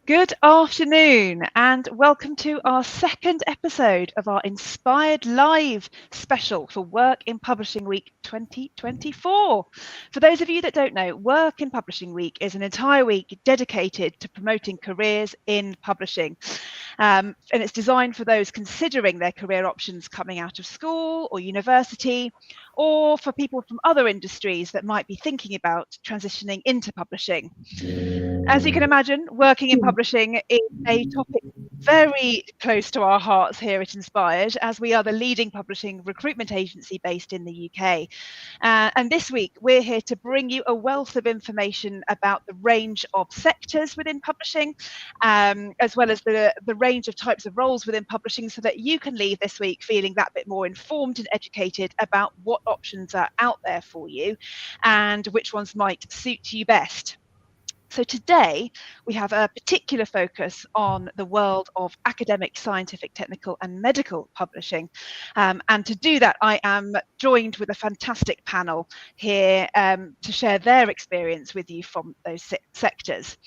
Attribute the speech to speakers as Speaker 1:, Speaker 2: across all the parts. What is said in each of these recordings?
Speaker 1: Good afternoon and welcome to our second episode of our Inspired Live special for Work in Publishing Week 2024. For those of you that don't know, Work in Publishing Week is an entire week dedicated to promoting careers in publishing. And it's designed for those considering their career options coming out of school or university, or for people from other industries that might be thinking about transitioning into publishing. As you can imagine, working in publishing is a topic very close to our hearts here at Inspired, as we are the leading publishing recruitment agency based in the UK. And this week, we're here to bring you a wealth of information about the range of sectors within publishing, as well as the range of types of roles within publishing, so that you can leave this week feeling that bit more informed and educated about what options are out there for you and which ones might suit you best. So today we have a particular focus on the world of academic, scientific, technical and medical publishing. And to do that, I am joined with a fantastic panel here to share their experience with you from those sectors.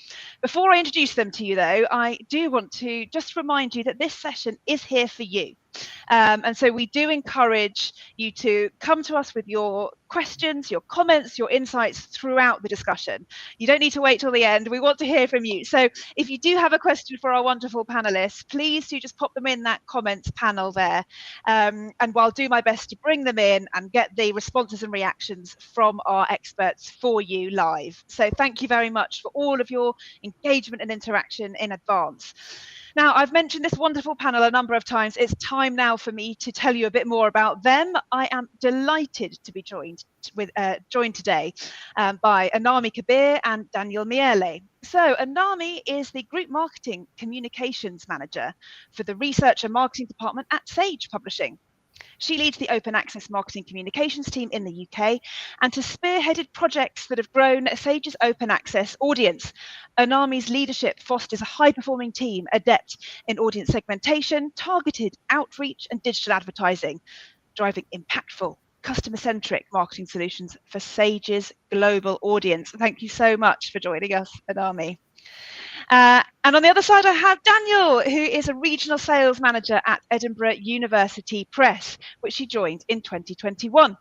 Speaker 1: Before I introduce them to you though, I do want to just remind you that this session is here for you. And so we do encourage you to come to us with your questions, your comments, your insights throughout the discussion. You don't need to wait till the end. We want to hear from you. So if you do have a question for our wonderful panelists, please do just pop them in that comments panel there. And I'll do my best to bring them in and get the responses and reactions from our experts for you live. So thank you very much for all of your engagement and interaction in advance. Now, I've mentioned this wonderful panel a number of times. It's time now for me to tell you a bit more about them. I am delighted to be joined today by Anami Kabir and Daniel Miele. So Anami is the Group Marketing Communications Manager for the Research and Marketing Department at Sage Publishing. She leads the open access marketing communications team in the UK and has spearheaded projects that have grown Sage's open access audience. Anami's leadership fosters a high-performing team adept in audience segmentation, targeted outreach and digital advertising, driving impactful customer-centric marketing solutions for Sage's global audience. Thank you so much for joining us, Anami. And on the other side, I have Daniel, who is a regional sales manager at Edinburgh University Press, which he joined in 2021.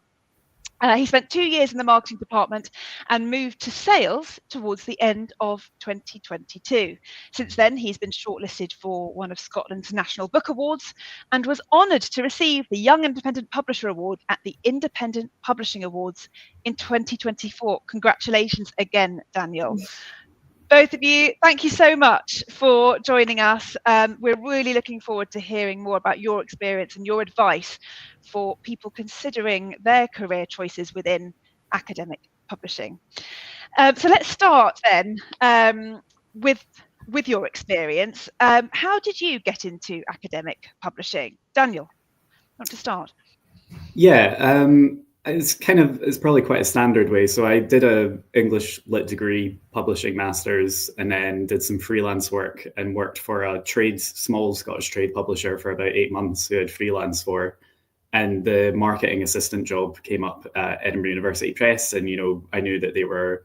Speaker 1: He spent 2 years in the marketing department and moved to sales towards the end of 2022. Since then, he's been shortlisted for one of Scotland's National Book Awards and was honoured to receive the Young Independent Publisher Award at the Independent Publishing Awards in 2024. Congratulations again, Daniel. Both of you, thank you so much for joining us. We're really looking forward to hearing more about your experience and your advice for people considering their career choices within academic publishing. So let's start then with your experience. How did you get into academic publishing? Daniel, want to start?
Speaker 2: Yeah. It's probably quite a standard way. So I did a English lit degree, publishing masters, and then did some freelance work and worked for a small Scottish trade publisher for about 8 months who I'd freelance for. And the marketing assistant job came up at Edinburgh University Press. And, I knew that they were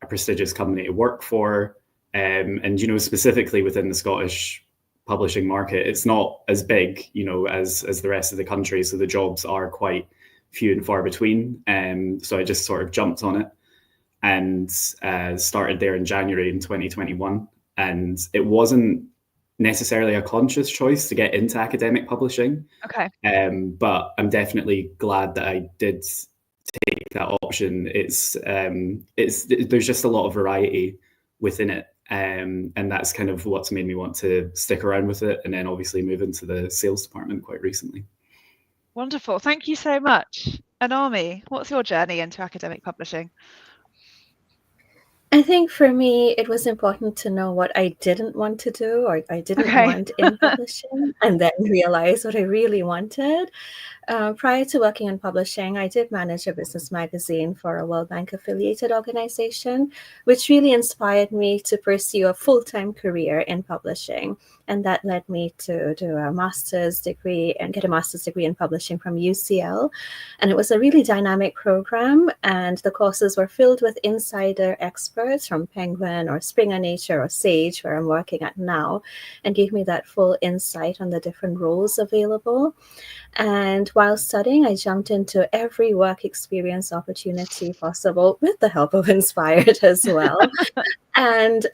Speaker 2: a prestigious company to work for. And, specifically within the Scottish publishing market, it's not as big, as the rest of the country. So the jobs are quite few and far between. So I just sort of jumped on it and started there in January in 2021. And it wasn't necessarily a conscious choice to get into academic publishing.
Speaker 1: Okay.
Speaker 2: But I'm definitely glad that I did take that option. There's just a lot of variety within it. And that's kind of what's made me want to stick around with it, and then obviously move into the sales department quite recently.
Speaker 1: Wonderful. Thank you so much. Anami, what's your journey into academic publishing?
Speaker 3: I think for me, it was important to know what I didn't want to do or I didn't want in publishing, and then realize what I really wanted. Prior to working in publishing, I did manage a business magazine for a World Bank affiliated organization, which really inspired me to pursue a full-time career in publishing. And that led me to do a master's degree and get a master's degree in publishing from UCL. And it was a really dynamic program. And the courses were filled with insider experts from Penguin or Springer Nature or Sage, where I'm working at now, and gave me that full insight on the different roles available. And while studying, I jumped into every work experience opportunity possible with the help of Inspired as well. And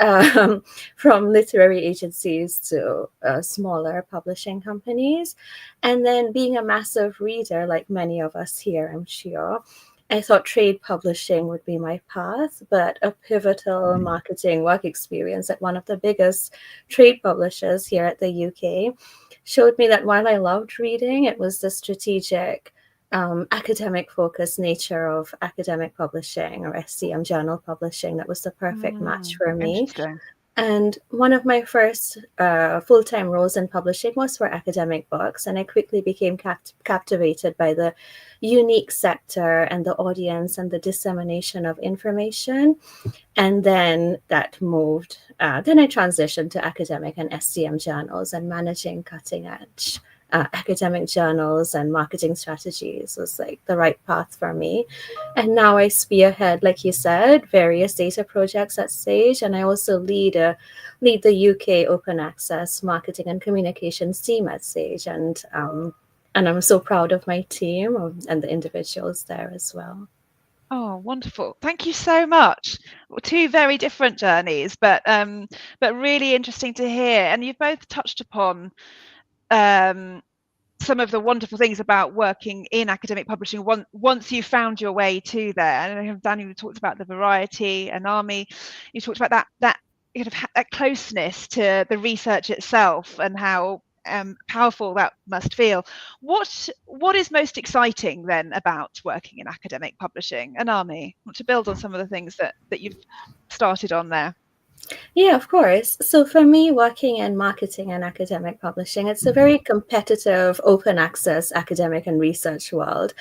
Speaker 3: from literary agencies to smaller publishing companies. And then being a massive reader, like many of us here, I'm sure, I thought trade publishing would be my path, but a pivotal marketing work experience at one of the biggest trade publishers here at the UK showed me that while I loved reading, it was the strategic, academic focused nature of academic publishing or STM journal publishing that was the perfect match for me.
Speaker 1: Interesting.
Speaker 3: And one of my first full-time roles in publishing was for academic books, and I quickly became captivated by the unique sector and the audience and the dissemination of information. And then that moved, then I transitioned to academic and STM journals, and managing cutting-edge academic journals and marketing strategies was like the right path for me. And now I spearhead, like you said, various data projects at Sage, and I also lead the UK open access marketing and communications team at Sage, and I'm so proud of my team and the individuals there as well.
Speaker 1: Oh, wonderful! Thank you so much. Two very different journeys, but really interesting to hear. And you've both touched upon some of the wonderful things about working in academic publishing once you found your way to there. And Daniel talked about the variety, and Anami, you talked about that kind of that closeness to the research itself and how powerful that must feel. What is most exciting then about working in academic publishing? Anami, want to build on some of the things that you've started on there?
Speaker 3: Yeah, of course. So for me, working in marketing and academic publishing, it's a very competitive, open access academic and research world.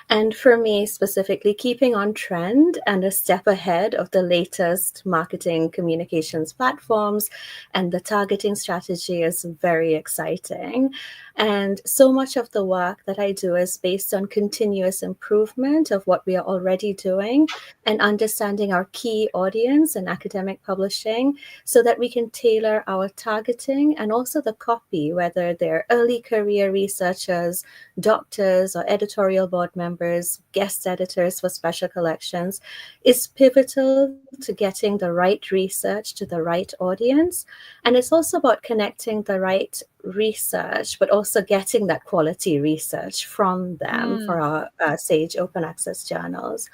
Speaker 3: And for me specifically, keeping on trend and a step ahead of the latest marketing communications platforms and the targeting strategy is very exciting. And so much of the work that I do is based on continuous improvement of what we are already doing and understanding our key audience in academic publishing so that we can tailor our targeting and also the copy, whether they're early career researchers, doctors, or editorial board members, guest editors for special collections, is pivotal to getting the right research to the right audience. And it's also about connecting the right research, but also getting that quality research from them for our Sage open access journals.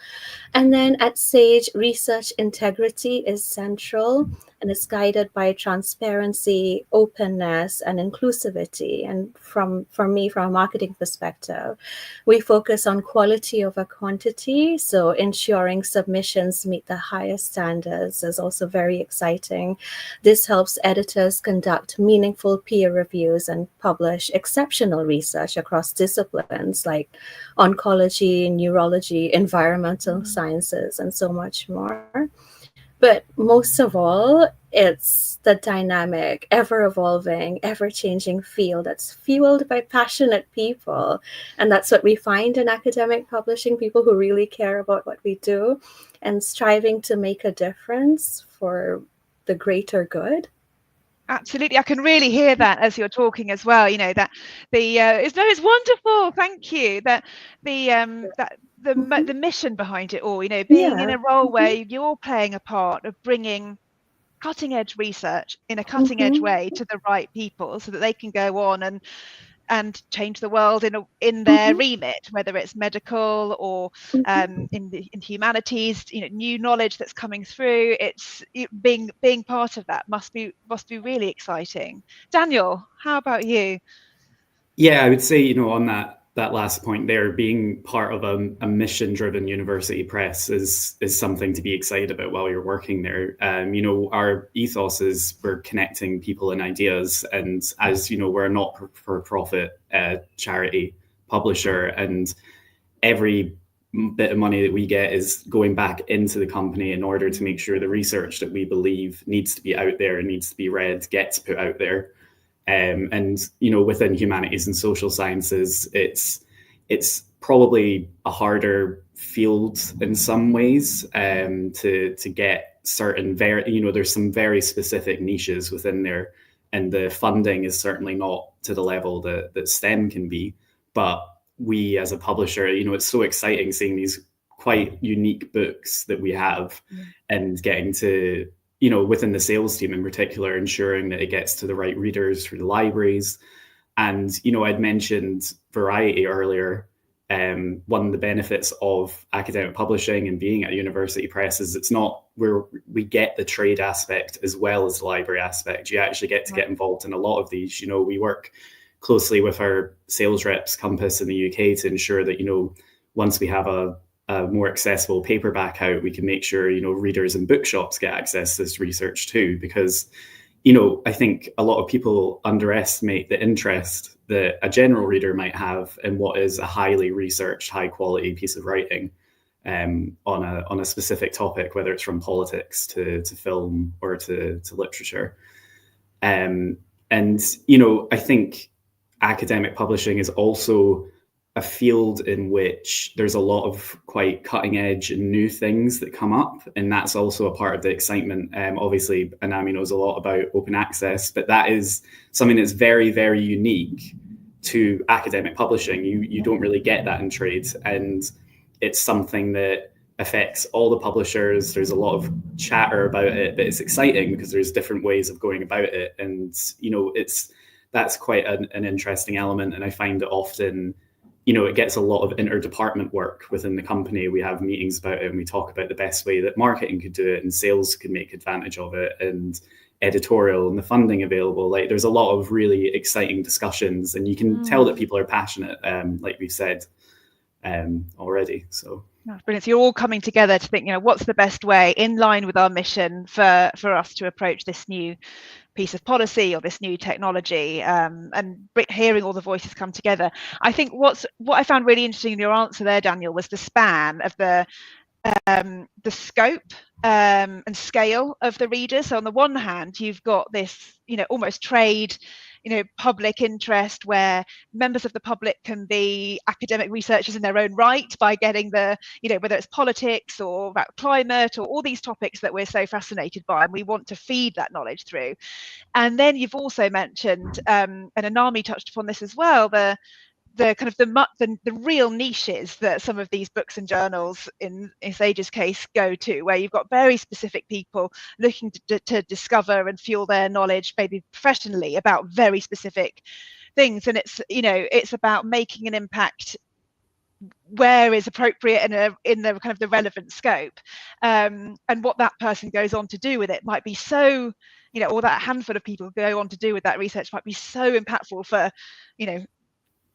Speaker 3: And then at Sage, research integrity is central, and it's guided by transparency, openness, and inclusivity. And for me, from a marketing perspective, we focus on quality over quantity. So ensuring submissions meet the highest standards is also very exciting. This helps editors conduct meaningful peer reviews and publish exceptional research across disciplines like oncology, neurology, environmental sciences, and so much more. But most of all, it's the dynamic, ever-evolving, ever-changing field that's fueled by passionate people. And that's what we find in academic publishing, people who really care about what we do and striving to make a difference for the greater good.
Speaker 1: Absolutely, I can really hear that as you're talking as well. You know that it's wonderful. Thank you. That the mission behind it all. You know, being in a role where you're playing a part of bringing cutting edge research in a cutting edge way to the right people, so that they can go on and change the world in their remit, whether it's medical or in humanities. You know, new knowledge that's coming through. Being part of that must be really exciting. Daniel, how about you?
Speaker 2: Yeah, I would say, you know, on that last point there, being part of a mission-driven university press is something to be excited about while you're working there. You know, our ethos is we're connecting people and ideas, and as you know, we're a not-for-profit charity publisher, and every bit of money that we get is going back into the company in order to make sure the research that we believe needs to be out there and needs to be read gets put out there. And within humanities and social sciences, it's probably a harder field in some ways to get certain there's some very specific niches within there, and the funding is certainly not to the level that STEM can be. But we as a publisher, it's so exciting seeing these quite unique books that we have and getting to, within the sales team in particular, ensuring that it gets to the right readers through the libraries. And, I'd mentioned variety earlier. One of the benefits of academic publishing and being at a university press is it's not where we get the trade aspect as well as the library aspect. You actually get to get involved in a lot of these. We work closely with our sales reps Compass in the UK to ensure that, once we have a more accessible paperback out, we can make sure, readers and bookshops get access to this research too, because, I think a lot of people underestimate the interest that a general reader might have in what is a highly researched, high quality piece of writing on a specific topic, whether it's from politics to film or to literature. And, I think academic publishing is also a field in which there's a lot of quite cutting edge and new things that come up. And that's also a part of the excitement. Obviously, Anami knows a lot about open access, but that is something that's very, very unique to academic publishing. You don't really get that in trade. And it's something that affects all the publishers. There's a lot of chatter about it, but it's exciting because there's different ways of going about it. And, that's quite an interesting element. And I find it often, it gets a lot of interdepartment work within the company. We have meetings about it and we talk about the best way that marketing could do it and sales could make advantage of it, and editorial and the funding available. Like, there's a lot of really exciting discussions, and you can tell that people are passionate, like we've said already. So
Speaker 1: that's brilliant. So you're all coming together to think, what's the best way in line with our mission for us to approach this new piece of policy or this new technology, and hearing all the voices come together. I think what I found really interesting in your answer there, Daniel, was the span of the scope and scale of the reader. So on the one hand, you've got this, almost trade, public interest where members of the public can be academic researchers in their own right by getting the, whether it's politics or about climate or all these topics that we're so fascinated by, and we want to feed that knowledge through. And then you've also mentioned, and Anami touched upon this as well, the kind of the real niches that some of these books and journals, in Sage's case, go to, where you've got very specific people looking to discover and fuel their knowledge, maybe professionally, about very specific things. And it's about making an impact where is appropriate in the kind of the relevant scope, and what that person goes on to do with it might be so, or that handful of people go on to do with that research might be so impactful for,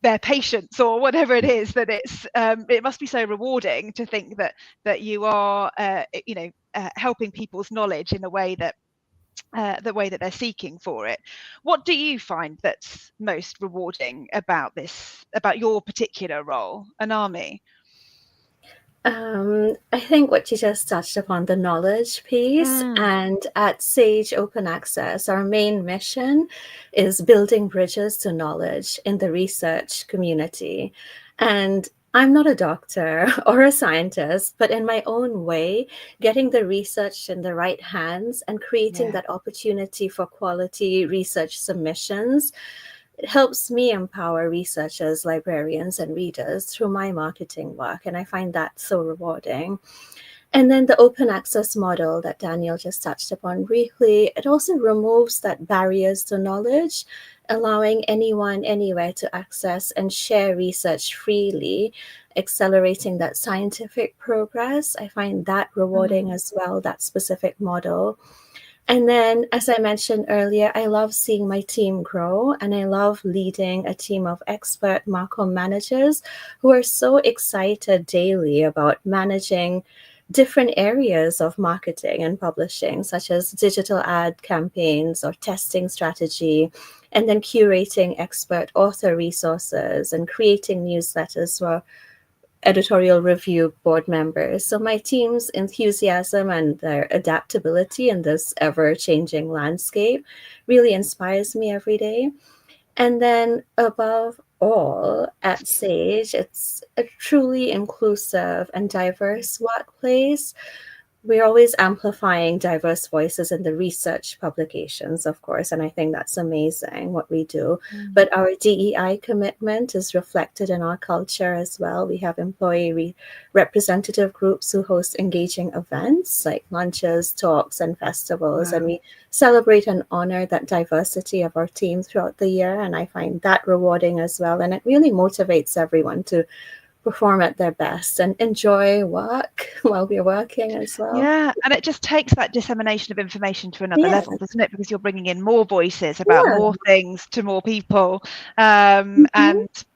Speaker 1: their patients or whatever it is, that it must be so rewarding to think that you are helping people's knowledge in the way that they're seeking for it. What do you find that's most rewarding about your particular role, Anami?
Speaker 3: I think what you just touched upon, the knowledge piece, and at Sage Open Access, our main mission is building bridges to knowledge in the research community. And I'm not a doctor or a scientist, but in my own way, getting the research in the right hands and creating that opportunity for quality research submissions, it helps me empower researchers, librarians, and readers through my marketing work. And I find that so rewarding. And then the open access model that Daniel just touched upon briefly, it also removes that barriers to knowledge, allowing anyone, anywhere to access and share research freely, accelerating that scientific progress. I find that rewarding as well, that specific model. And then, as I mentioned earlier, I love seeing my team grow, and I love leading a team of expert Marcom managers who are so excited daily about managing different areas of marketing and publishing, such as digital ad campaigns or testing strategy, and then curating expert author resources and creating newsletters for editorial review board members. So my team's enthusiasm and their adaptability in this ever-changing landscape really inspires me every day. And then above all, at Sage, it's a truly inclusive and diverse workplace. We're always amplifying diverse voices in the research publications, of course, and I think that's amazing what we do. But our DEI commitment is reflected in our culture as well. We have employee representative groups who host engaging events like lunches, talks, and festivals, and we celebrate and honor that diversity of our team throughout the year, and I find that rewarding as well, and it really motivates everyone to perform at their best and enjoy work while we're working as well.
Speaker 1: Yeah, and it just takes that dissemination of information to another level, doesn't it? Because you're bringing in more voices about more things to more people, and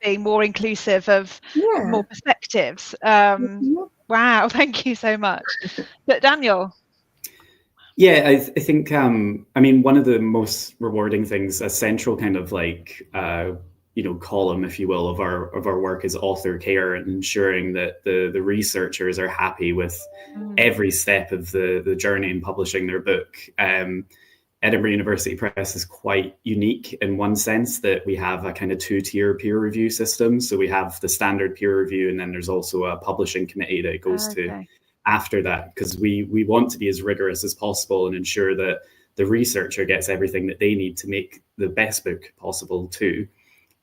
Speaker 1: being more inclusive of more perspectives. Wow, thank you so much. But Daniel?
Speaker 2: Yeah, I think, I mean, one of the most rewarding things, a central kind of like, column, if you will, of our work is author care and ensuring that the researchers are happy with every step of the journey in publishing their book. Edinburgh University Press is quite unique in one sense that we have a kind of two-tier peer review system. So we have the standard peer review, and then there's also a publishing committee that goes to after that, because we want to be as rigorous as possible and ensure that the researcher gets everything that they need to make the best book possible too.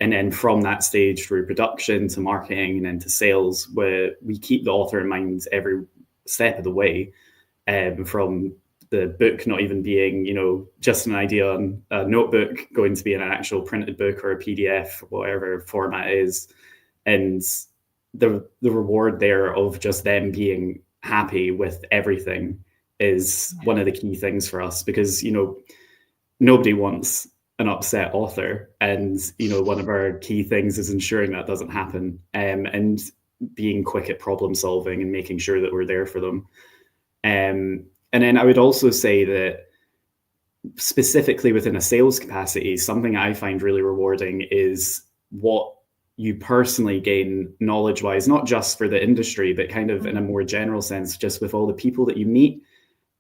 Speaker 2: And then from that stage through production to marketing and then to sales, where we keep the author in mind every step of the way, from the book not even being, just an idea on a notebook, going to be in an actual printed book or a PDF, whatever format it is. And the reward there of just them being happy with everything is one of the key things for us, because, nobody wants an upset author, and one of our key things is ensuring that doesn't happen, and being quick at problem solving and making sure that we're there for them. And then I would also say that specifically within a sales capacity, something I find really rewarding is what you personally gain knowledge wise, not just for the industry, but kind of in a more general sense, just with all the people that you meet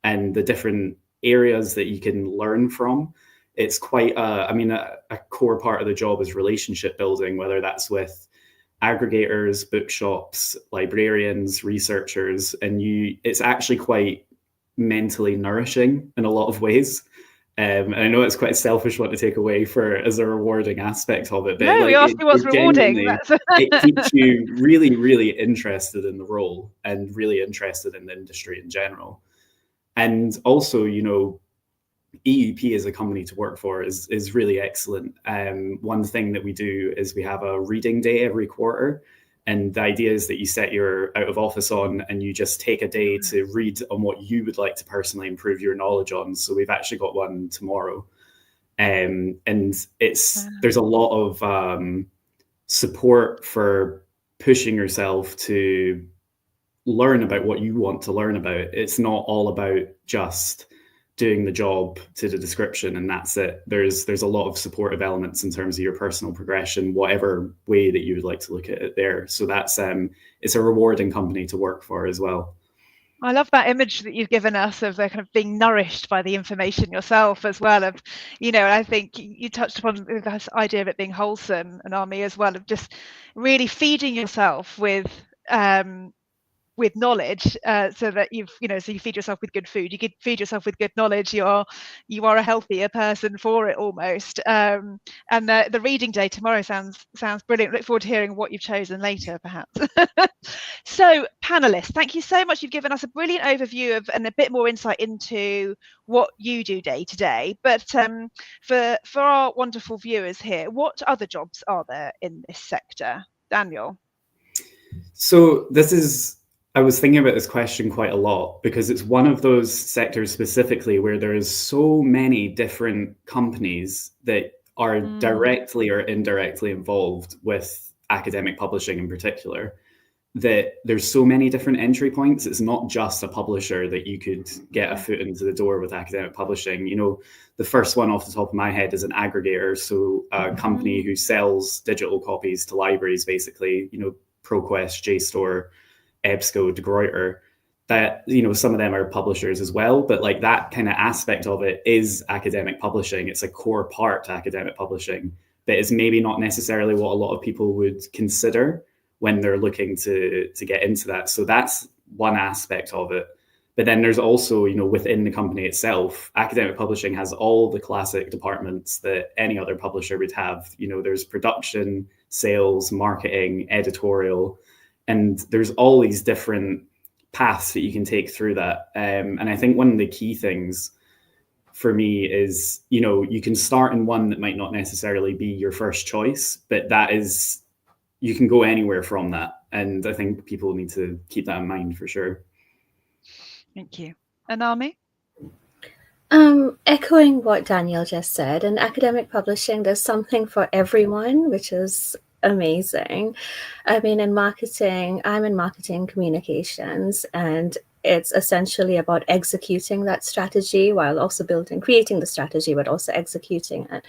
Speaker 2: and the different areas that you can learn from. It's quite, a core part of the job is relationship building, whether that's with aggregators, bookshops, librarians, researchers, and it's actually quite mentally nourishing in a lot of ways. And I know it's quite a selfish one to take away as a rewarding aspect of it, but
Speaker 1: no, we asked you what's rewarding.
Speaker 2: It keeps you really, really interested in the role and really interested in the industry in general. And also, EUP as a company to work for is really excellent. One thing that we do is we have a reading day every quarter. And the idea is that you set your out of office on and you just take a day to read on what you would like to personally improve your knowledge on. So we've actually got one tomorrow. And there's a lot of support for pushing yourself to learn about what you want to learn about. It's not all about just doing the job to the description and that's it. There's a lot of supportive elements in terms of your personal progression, whatever way that you would like to look at it there. So that's it's a rewarding company to work for as well.
Speaker 1: I love that image that you've given us of kind of being nourished by the information yourself as well. Of, I think you touched upon this idea of it being wholesome, Anami, as well, of just really feeding yourself with knowledge, so that you feed yourself with good food, you could feed yourself with good knowledge, you are a healthier person for it almost. And the reading day tomorrow sounds brilliant. Look forward to hearing what you've chosen later, perhaps. So panelists, thank you so much. You've given us a brilliant overview of and a bit more insight into what you do day to day, but for our wonderful viewers here, what other jobs are there in this sector? Daniel?
Speaker 2: So I was thinking about this question quite a lot because it's one of those sectors specifically where there is so many different companies that are directly or indirectly involved with academic publishing in particular. that there's so many different entry points. It's not just a publisher that you could get a foot into the door with academic publishing. You know, the first one off the top of my head is an aggregator. So a company who sells digital copies to libraries, basically, you know, ProQuest, JSTOR, EBSCO, De Gruyter, that, you know, some of them are publishers as well, but like that kind of aspect of it is academic publishing. It's a core part to academic publishing, but it's maybe not necessarily what a lot of people would consider when they're looking to get into that. So that's one aspect of it. But then there's also, you know, within the company itself, academic publishing has all the classic departments that any other publisher would have. You know, there's production, sales, marketing, editorial, and there's all these different paths that you can take through that. And I think one of the key things for me is, you know, you can start in one that might not necessarily be your first choice, but that is, you can go anywhere from that. And I think people need to keep that in mind for sure.
Speaker 1: Thank you. Anami?
Speaker 3: Echoing what Daniel just said, in academic publishing, there's something for everyone, which is amazing. I mean, in marketing, I'm in marketing communications, and it's essentially about executing that strategy while also creating the strategy, but also executing it.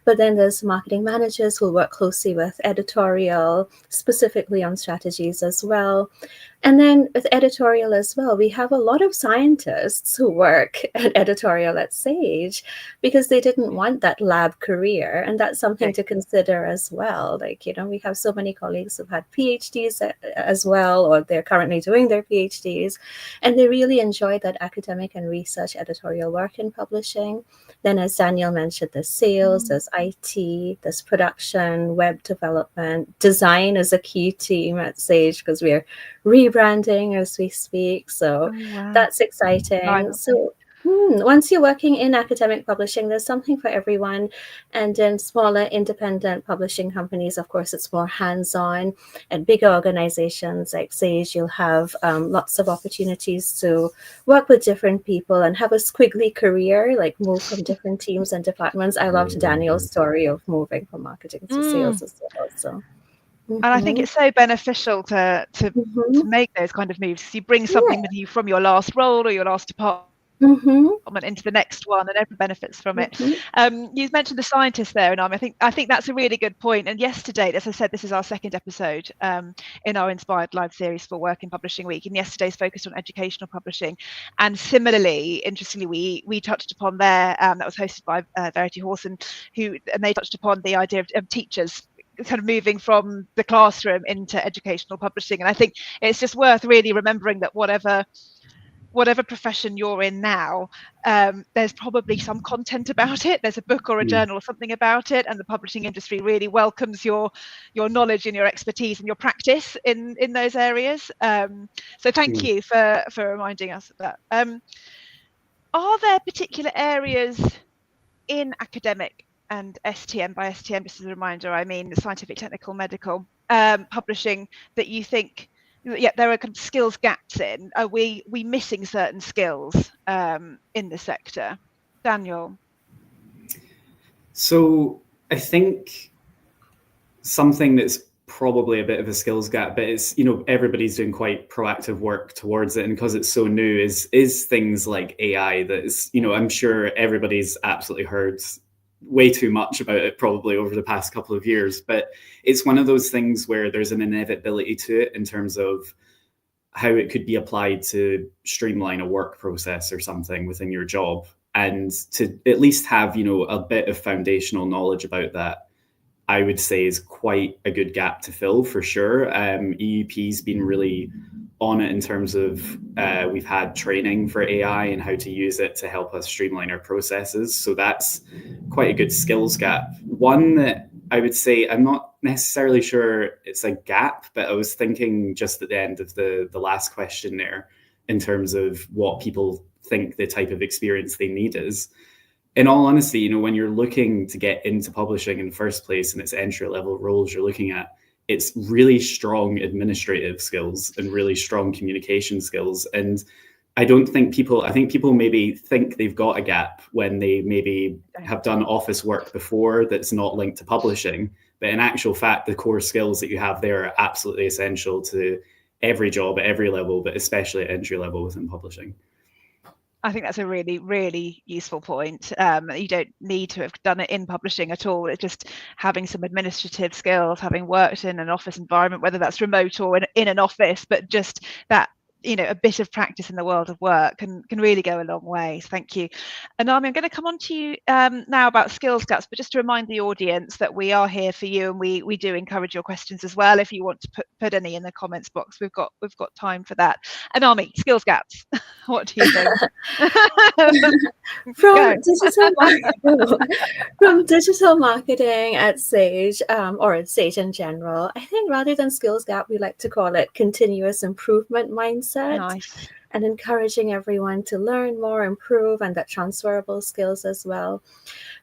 Speaker 3: But then there's marketing managers who work closely with editorial, specifically on strategies as well. And then with editorial as well, we have a lot of scientists who work at editorial at Sage because they didn't want that lab career. And that's something to consider as well. Like, you know, we have so many colleagues who've had PhDs as well, or they're currently doing their PhDs, and they really enjoy that academic and research editorial work in publishing. Then, as Daniel mentioned, there's sales, there's IT, there's production, web development. Design is a key team at Sage because we're rebranding as we speak. So that's exciting. So once you're working in academic publishing, there's something for everyone. And in smaller independent publishing companies, of course, it's more hands-on. At bigger organizations like Sage, you'll have lots of opportunities to work with different people and have a squiggly career, like move from different teams and departments. I loved Daniel's story of moving from marketing to sales as well. So.
Speaker 1: And I think it's so beneficial to make those kind of moves. You bring something with you from your last role or your last department into the next one, and everyone benefits from it. You mentioned the scientists there, and I think that's a really good point. And yesterday, as I said, this is our second episode in our Inspired Live series for Work in Publishing Week, and yesterday's focused on educational publishing. And similarly, interestingly, we touched upon there, that was hosted by Verity Horson, and they touched upon the idea of teachers kind of moving from the classroom into educational publishing. And I think it's just worth really remembering that whatever profession you're in now, there's probably some content about it. There's a book or a journal or something about it, and the publishing industry really welcomes your knowledge and your expertise and your practice in those areas. So thank you for reminding us of that. Are there particular areas in academic and STM, by STM, just as a reminder, I mean scientific, technical, medical publishing, that you think there are kind of skills gaps in? Are we missing certain skills in the sector? Daniel?
Speaker 2: So I think something that's probably a bit of a skills gap, but it's, you know, everybody's doing quite proactive work towards it, and because it's so new, is things like AI. That is, you know, I'm sure everybody's absolutely heard way too much about it probably over the past couple of years, but it's one of those things where there's an inevitability to it in terms of how it could be applied to streamline a work process or something within your job. And to at least have, you know, a bit of foundational knowledge about that, I would say is quite a good gap to fill for sure. EUP's been really on it in terms of we've had training for AI and how to use it to help us streamline our processes. So that's quite a good skills gap. One that I would say, I'm not necessarily sure it's a gap, but I was thinking just at the end of the last question there, in terms of what people think the type of experience they need is. In all honesty, you know, when you're looking to get into publishing in the first place and it's entry-level roles you're looking at, it's really strong administrative skills and really strong communication skills. And I think people maybe think they've got a gap when they maybe have done office work before that's not linked to publishing. But in actual fact, the core skills that you have there are absolutely essential to every job at every level, but especially at entry level within publishing.
Speaker 1: I think that's a really, really useful point. You don't need to have done it in publishing at all. It's just having some administrative skills, having worked in an office environment, whether that's remote or in an office, but just that, a bit of practice in the world of work can really go a long way. So thank you. Anami, I'm going to come on to you now about skills gaps, but just to remind the audience that we are here for you, and we do encourage your questions as well. If you want to put any in the comments box, we've got time for that. Anami, skills gaps. What do you think?
Speaker 3: From digital marketing at Sage, or at Sage in general, I think rather than skills gap, we like to call it continuous improvement mindset.
Speaker 1: Nice.
Speaker 3: And encouraging everyone to learn more, improve, and that transferable skills as well.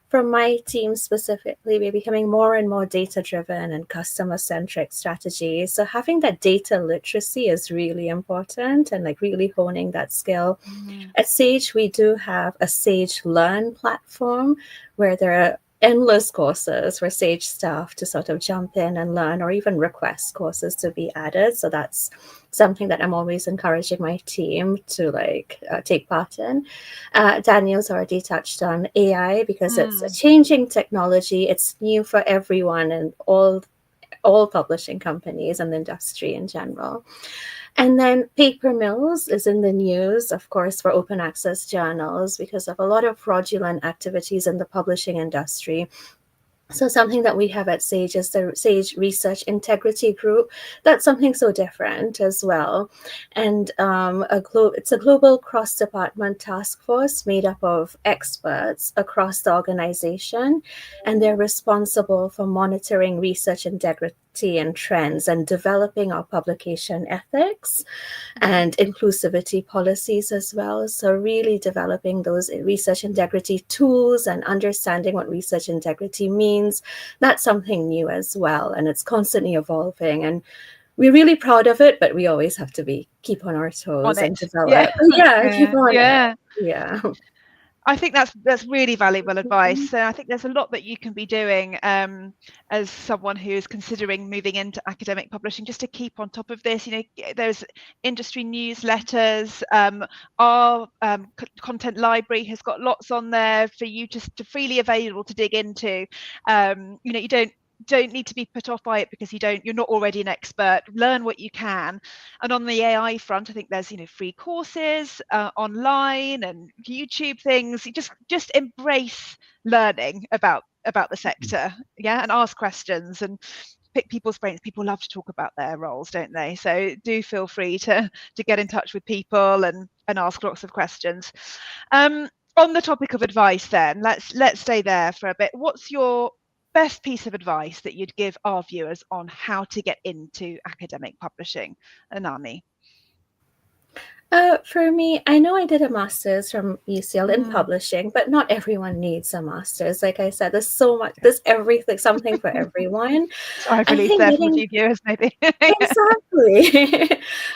Speaker 3: From my team specifically, we're becoming more and more data-driven and customer-centric strategies. So having that data literacy is really important, and like really honing that skill. Mm-hmm. At Sage, we do have a Sage Learn platform where there are endless courses for Sage staff to sort of jump in and learn, or even request courses to be added. So that's something that I'm always encouraging my team to take part in. Daniel's already touched on AI because it's a changing technology. It's new for everyone and all publishing companies and the industry in general. And then paper mills is in the news, of course, for open access journals because of a lot of fraudulent activities in the publishing industry. So something that we have at Sage is the Sage Research Integrity Group. That's something so different as well. And it's a global cross-department task force made up of experts across the organization. And they're responsible for monitoring research integrity and trends and developing our publication ethics and inclusivity policies as well. So really developing those research integrity tools and understanding what research integrity means. That's something new as well. And it's constantly evolving. And we're really proud of it, but we always have to keep on our toes and develop. Keep on it. Yeah.
Speaker 1: I think that's really valuable advice. So I think there's a lot that you can be doing as someone who is considering moving into academic publishing, just to keep on top of this. There's industry newsletters. Our content library has got lots on there for you to freely available to dig into. You don't need to be put off by it because you're not already an expert. Learn what you can. And on the AI front, I think there's free courses online and YouTube things. You just embrace learning about the sector, and ask questions and pick people's brains. People love to talk about their roles, don't they? So do feel free to get in touch with people and ask lots of questions. On the topic of advice, then let's stay there for a bit. What's your best piece of advice that you'd give our viewers on how to get into academic publishing, Anami?
Speaker 3: For me, I know I did a master's from UCL in publishing, but not everyone needs a master's. Like I said, there's so much, there's everything, something for everyone.
Speaker 1: So I believe there for a few viewers, maybe.
Speaker 3: Exactly.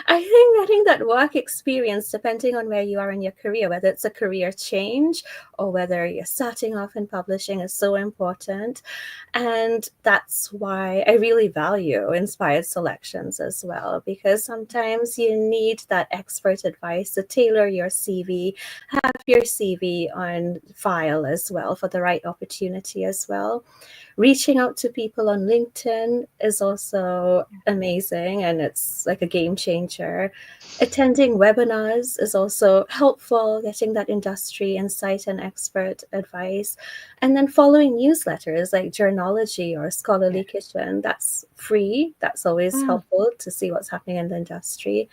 Speaker 3: I think getting that work experience, depending on where you are in your career, whether it's a career change or whether you're starting off in publishing, is so important. And that's why I really value inspired selections as well, because sometimes you need that expert advice to tailor your CV, have your CV on file as well for the right opportunity as well. Reaching out to people on LinkedIn is also amazing, and it's like a game changer. Attending webinars is also helpful, getting that industry insight and expert advice. And then following newsletters like Journalogy or Scholarly Kitchen, that's free. That's always helpful to see what's happening in the industry.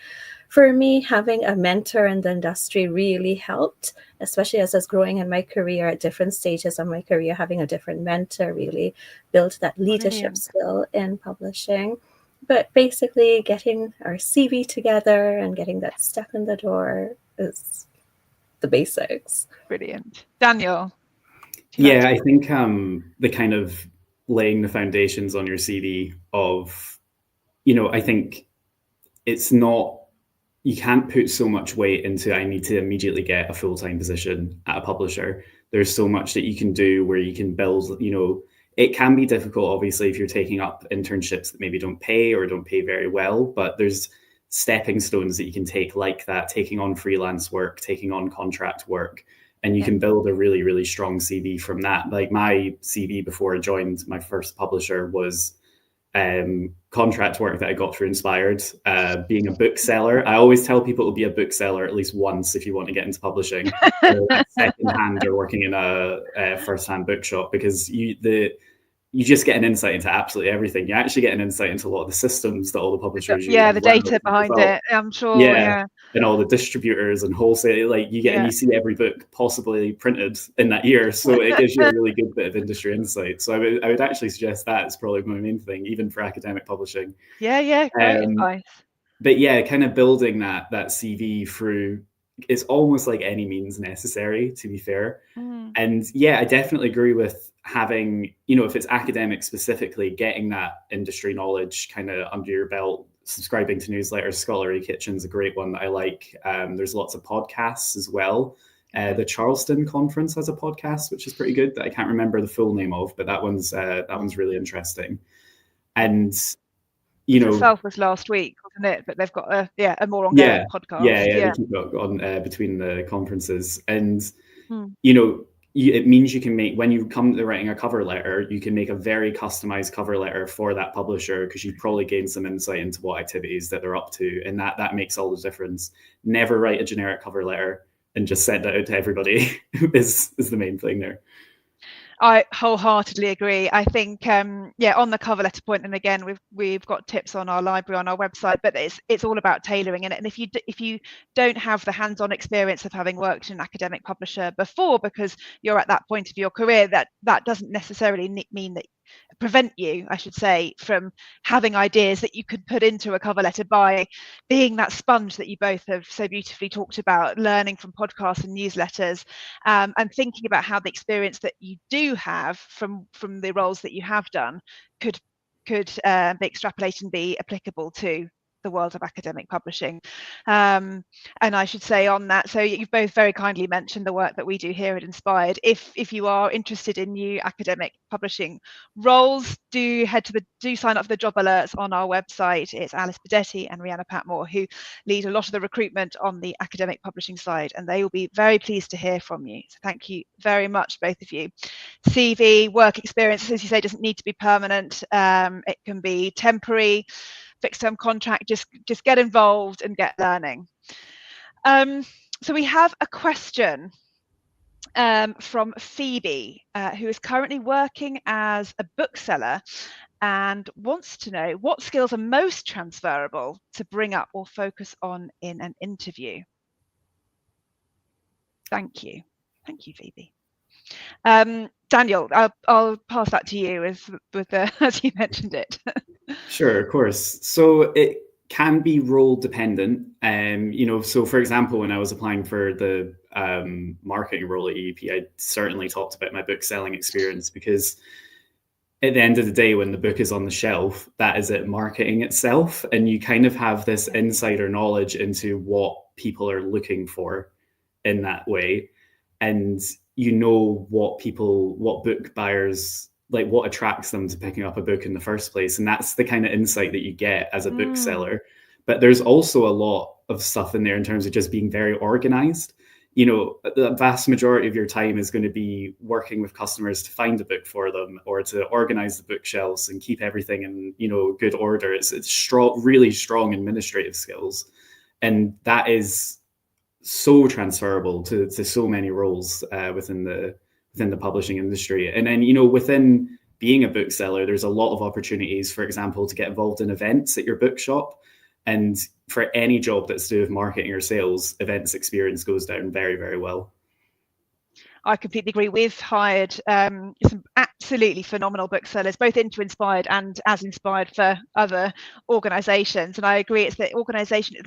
Speaker 3: For me, having a mentor in the industry really helped, especially as I was growing in my career at different stages of my career. Having a different mentor really built that leadership skill in publishing. But basically, getting our CV together and getting that step in the door is the basics.
Speaker 1: Brilliant. Daniel?
Speaker 2: Yeah, I think the kind of laying the foundations on your CV of, I think it's not, you can't put so much weight into, I need to immediately get a full-time position at a publisher. There's so much that you can do where you can build, it can be difficult, obviously, if you're taking up internships that maybe don't pay or don't pay very well, but there's stepping stones that you can take like that, taking on freelance work, taking on contract work, and you can build a really, really strong CV from that. Like my CV before I joined my first publisher was contract work that I got through Inspired, being a bookseller. I always tell people to be a bookseller at least once if you want to get into publishing, secondhand or working in a first-hand bookshop, because you just get an insight into absolutely everything. You actually get an insight into a lot of the systems that all the publishers use.
Speaker 1: Yeah, the data behind it, I'm sure. Yeah.
Speaker 2: And all the distributors and wholesale, like you get, and you see every book possibly printed in that year. So it gives you a really good bit of industry insight. So I would actually suggest that is probably my main thing, even for academic publishing.
Speaker 1: Yeah, great advice.
Speaker 2: But yeah, kind of building that CV through, it's almost like any means necessary, to be fair. And yeah, I definitely agree with having, if it's academic specifically, getting that industry knowledge kind of under your belt. Subscribing to newsletters, Scholarly Kitchen's a great one that I like. There's lots of podcasts as well. The Charleston Conference has a podcast, which is pretty good, that I can't remember the full name of, but that one's really interesting. And
Speaker 1: itself was last week, wasn't it? But they've got a more ongoing podcast.
Speaker 2: They keep it on between the conferences, and it means you can make, when you come to writing a cover letter, you can make a very customized cover letter for that publisher, because you probably gain some insight into what activities that they're up to, and that makes all the difference. Never write a generic cover letter and just send it out to everybody is the main thing there.
Speaker 1: I wholeheartedly agree. I think, on the cover letter point, and again, we've got tips on our library on our website, but it's all about tailoring in it. And if you don't have the hands-on experience of having worked in an academic publisher before, because you're at that point of your career, that doesn't necessarily mean that prevent you, I should say, from having ideas that you could put into a cover letter by being that sponge that you both have so beautifully talked about, learning from podcasts and newsletters, and thinking about how the experience that you do have from the roles that you have done could be extrapolated and be applicable to the world of academic publishing. And I should say on that, so you've both very kindly mentioned the work that we do here at Inspired. If you are interested in new academic publishing roles, do sign up for the job alerts on our website. It's Alice Bedetti and Rhianna Patmore who lead a lot of the recruitment on the academic publishing side, and they will be very pleased to hear from you. So thank you very much, both of you. CV, work experience, as you say, doesn't need to be permanent. It can be temporary, fixed term contract. Just get involved and get learning. So we have a question from Phoebe, who is currently working as a bookseller and wants to know what skills are most transferable to bring up or focus on in an interview. Thank you, Phoebe. Daniel, I'll pass that to you as you mentioned it.
Speaker 2: Sure, of course. So it can be role dependent. So for example, when I was applying for the marketing role at EUP, I certainly talked about my book selling experience, because at the end of the day, when the book is on the shelf, that is it marketing itself. And you kind of have this insider knowledge into what people are looking for in that way. And what book buyers, like what attracts them to picking up a book in the first place. And that's the kind of insight that you get as a bookseller. But there's also a lot of stuff in there in terms of just being very organized. The vast majority of your time is going to be working with customers to find a book for them, or to organize the bookshelves and keep everything in, good order. It's really strong administrative skills. And that is so transferable to so many roles within the publishing industry. And then, within being a bookseller, there's a lot of opportunities, for example, to get involved in events at your bookshop. And for any job that's to do with marketing or sales, events experience goes down very, very well.
Speaker 1: I completely agree. We've hired some absolutely phenomenal booksellers, both into Inspired and as Inspired for other organisations. And I agree, it's the organisation,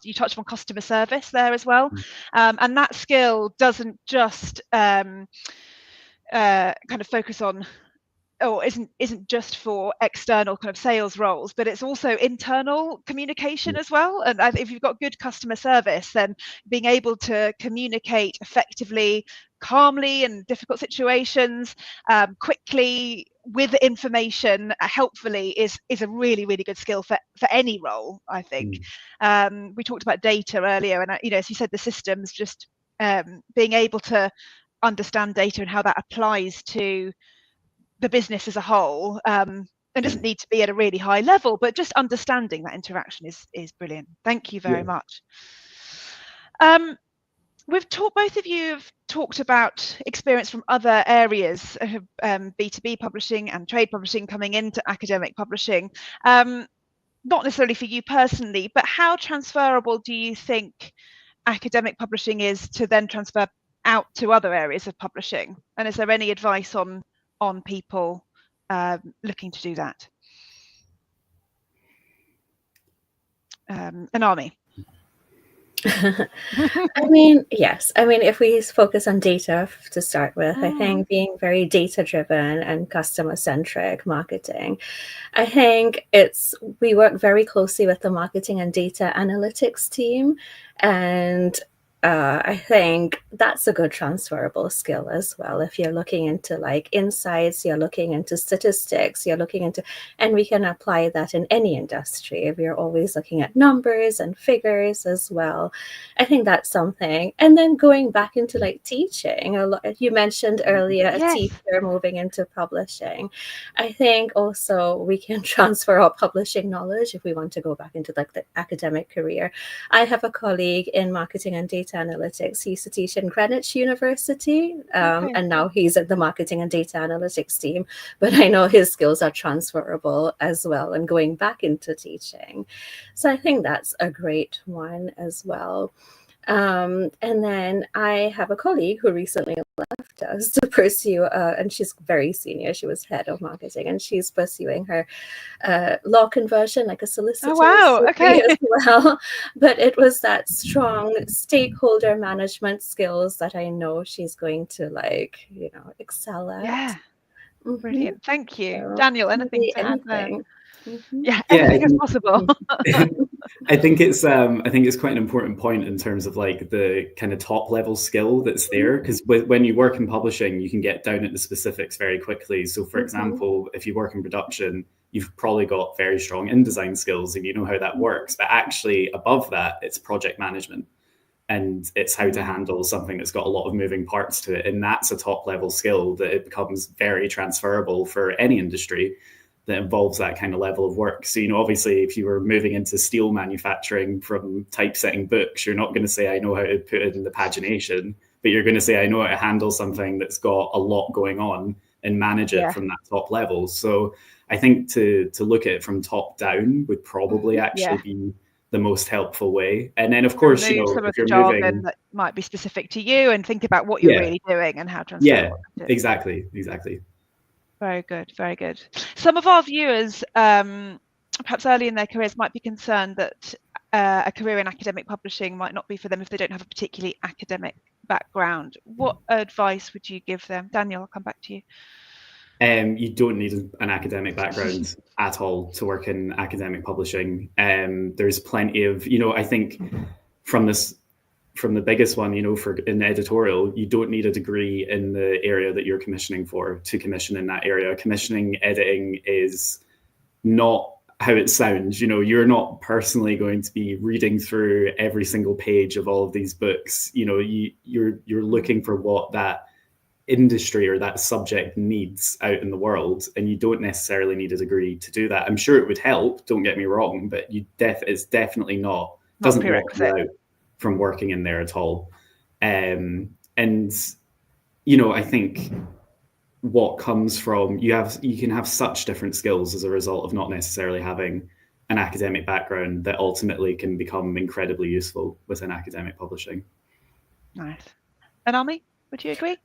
Speaker 1: you touched on customer service there as well. And that skill doesn't just kind of focus on, or isn't just for external kind of sales roles, but it's also internal communication as well. And if you've got good customer service, then being able to communicate effectively, calmly in difficult situations, quickly, with information helpfully is a really, really good skill for any role, I think. We talked about data earlier, and as you said, the systems, just being able to understand data and how that applies to the business as a whole. It doesn't need to be at a really high level, but just understanding that interaction is brilliant. Thank you very much. Both of you have talked about experience from other areas, B2B publishing and trade publishing, coming into academic publishing. Not necessarily for you personally, but how transferable do you think academic publishing is to then transfer out to other areas of publishing? And is there any advice on people looking to do that? Anami.
Speaker 3: I mean, yes. I mean, if we focus on data to start with, I think being very data-driven and customer-centric marketing, I think we work very closely with the marketing and data analytics team, and I think that's a good transferable skill as well. If you're looking into like insights, you're looking into statistics, and we can apply that in any industry. If you're always looking at numbers and figures as well, I think that's something. And then going back into like teaching, you mentioned earlier a teacher moving into publishing. I think also we can transfer our publishing knowledge if we want to go back into like the academic career. I have a colleague in marketing and data analytics. He used to teach in Greenwich University, and now he's at the marketing and data analytics team. But I know his skills are transferable as well and going back into teaching. So I think that's a great one as well. And then I have a colleague who recently left us to pursue, and she's very senior. She was head of marketing, and she's pursuing her law conversion, like a solicitor.
Speaker 1: Oh, wow. Okay.
Speaker 3: As well. But it was that strong stakeholder management skills that I know she's going to excel at.
Speaker 1: Yeah. Brilliant. Thank you. So, Daniel, anything to add there? Yeah, anything is possible.
Speaker 2: I think it's quite an important point in terms of like the kind of top level skill that's there, because when you work in publishing, you can get down at the specifics very quickly. So for example, if you work in production, you've probably got very strong InDesign skills and you know how that works. But actually above that, it's project management. And it's how to handle something that's got a lot of moving parts to it. And that's a top level skill that it becomes very transferable for any industry that involves that kind of level of work. So, obviously, if you were moving into steel manufacturing from typesetting books, you're not going to say, I know how to put it in the pagination, but you're going to say, I know how to handle something that's got a lot going on and manage it from that top level. So I think to look at it from top down would probably actually be the most helpful way. And then, of course,
Speaker 1: some of the jargon that might be specific to you and think about what you're really doing and how transferable it is.
Speaker 2: Exactly.
Speaker 1: Very good, very good. Some of our viewers, perhaps early in their careers, might be concerned that a career in academic publishing might not be for them if they don't have a particularly academic background. What advice would you give them? Daniel, I'll come back to you.
Speaker 2: You don't need an academic background at all to work in academic publishing. There's plenty of, I think from the biggest one, in editorial, you don't need a degree in the area that you're commissioning for to commission in that area. Commissioning editing is not how it sounds. You're not personally going to be reading through every single page of all of these books. You're looking for what that industry or that subject needs out in the world, and you don't necessarily need a degree to do that. I'm sure it would help, don't get me wrong, but it's definitely doesn't block you out from working in there at all. And I think what comes from you can have such different skills as a result of not necessarily having an academic background that ultimately can become incredibly useful within academic publishing.
Speaker 1: Nice. Anami, would you agree?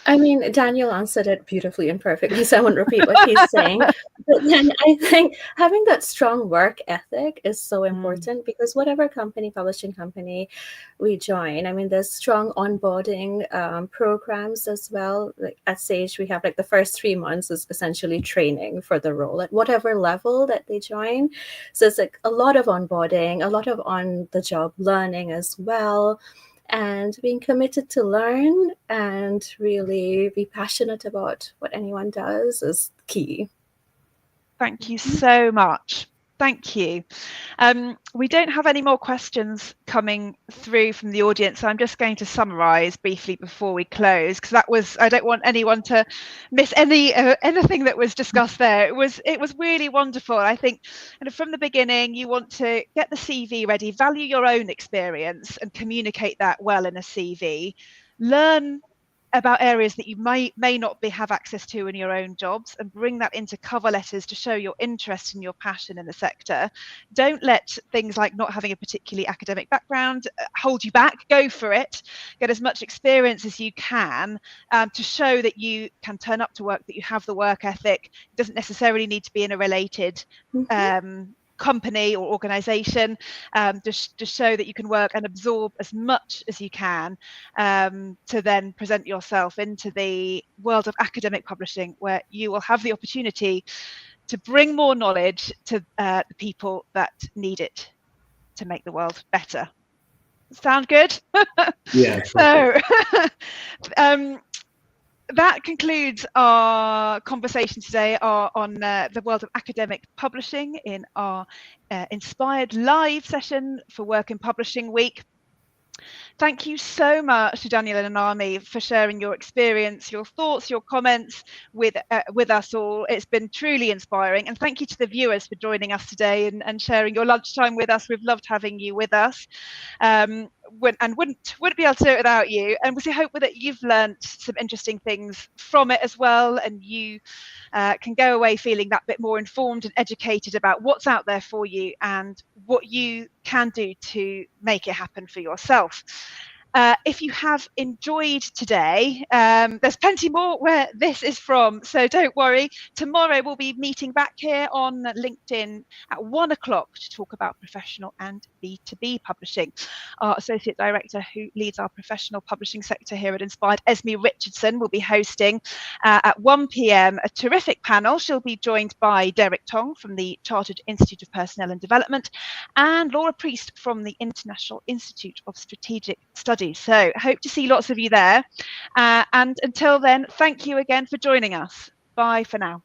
Speaker 3: I mean, Daniel answered it beautifully and perfectly, so I won't repeat what he's saying. But then I think having that strong work ethic is so important, because whatever publishing company we join, I mean, there's strong onboarding programs as well. Like at Sage, we have the first 3 months is essentially training for the role at whatever level that they join. So it's a lot of onboarding, a lot of on-the-job learning as well. and being committed to learn and really be passionate about what anyone does is key.
Speaker 1: Thank you so much. Thank you. We don't have any more questions coming through from the audience, so I'm just going to summarise briefly before we close, because I don't want anyone to miss anything that was discussed there. It was really wonderful. I think from the beginning, you want to get the CV ready, value your own experience, and communicate that well in a CV. Learn about areas that you may not have access to in your own jobs, and bring that into cover letters to show your interest and your passion in the sector. Don't let things like not having a particularly academic background hold you back. Go for it. Get as much experience as you can to show that you can turn up to work, that you have the work ethic. It doesn't necessarily need to be in a related company or organization, just to show that you can work and absorb as much as you can, to then present yourself into the world of academic publishing, where you will have the opportunity to bring more knowledge to the people that need it to make the world better. Sound good?
Speaker 2: Yeah.
Speaker 1: So that concludes our conversation today on the world of academic publishing in our Inspired Live session for Work in Publishing Week. Thank you so much to Daniel and Anami for sharing your experience, your thoughts, your comments with us all. It's been truly inspiring. And thank you to the viewers for joining us today and sharing your lunchtime with us. We've loved having you with us. Wouldn't be able to do it without you. And we hope that you've learned some interesting things from it as well, and you can go away feeling that bit more informed and educated about what's out there for you and what you can do to make it happen for yourself. If you have enjoyed today, there's plenty more where this is from, so don't worry. Tomorrow we'll be meeting back here on LinkedIn at 1 o'clock to talk about professional and B2B publishing. Our Associate Director, who leads our professional publishing sector here at Inspired, Esme Richardson, will be hosting at 1 p.m. a terrific panel. She'll be joined by Derek Tong from the Chartered Institute of Personnel and Development and Laura Priest from the International Institute of Strategic Studies. So hope to see lots of you there. And until then, thank you again for joining us. Bye for now.